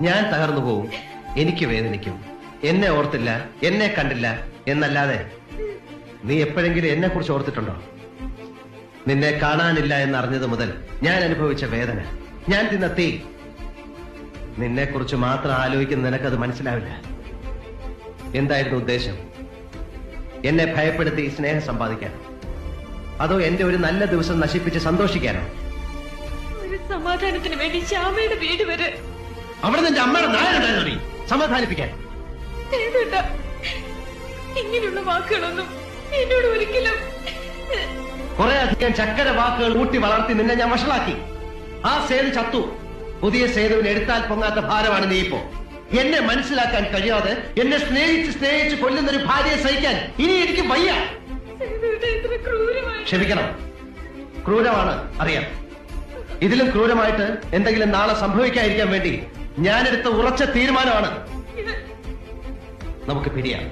ഞാൻ തകർന്നു പോവും, എനിക്ക് വേദനിക്കും, എന്നെ ഓർത്തില്ല, എന്നെ കണ്ടില്ല എന്നല്ലാതെ നീ എപ്പോഴെങ്കിലും എന്നെ കുറിച്ച് ഓർത്തിട്ടുണ്ടോ? നിന്നെ കാണാനില്ല എന്നറിഞ്ഞത് മുതൽ ഞാൻ അനുഭവിച്ച വേദന, ഞാൻ തിന്ന തീ, നിന്നെ കുറിച്ച് മാത്രം ആലോചിക്കുന്ന നിനക്കത് മനസ്സിലാവില്ല. എന്തായിരുന്നു ഉദ്ദേശം? എന്നെ ഭയപ്പെടുത്തി സ്നേഹം സമ്പാദിക്കാനോ, അതോ എന്റെ ഒരു നല്ല ദിവസം നശിപ്പിച്ച് സന്തോഷിക്കാനോ? ഒരു സമാധാനത്തിന് വേണ്ടി ശ്യാമയുടെ വീട് വരെ അവിടെ നിന്റെ അമ്മയുടെ നായരുണ്ടായിരുന്നു സമാധാനിപ്പിക്കാൻ. ഇങ്ങനെയുള്ള വാക്കുകളൊന്നും എന്നോട് ഒരിക്കലും. കുറെ അധികം ചക്കര വാക്കുകൾ ഊട്ടി വളർത്തി നിന്നെ ഞാൻ വഷളാക്കി. ആ സേതു ചത്തു. പുതിയ സേതുവിന് എടുത്താൽ പൊങ്ങാത്ത ഭാരമാണ് നീ ഇപ്പോ. എന്നെ മനസ്സിലാക്കാൻ കഴിയാതെ എന്നെ സ്നേഹിച്ച് കൊല്ലുന്ന ഒരു ഭാര്യയെ സഹിക്കാൻ ഇനി എനിക്ക് വയ്യ. ക്ഷമിക്കണം, ക്രൂരമാണ് അറിയാം. ഇതിലും ക്രൂരമായിട്ട് എന്തെങ്കിലും നാളെ സംഭവിക്കാതിരിക്കാൻ വേണ്ടി ഞാനെടുത്ത ഉറച്ച തീരുമാനമാണ്. നമുക്ക് പിരിയാം.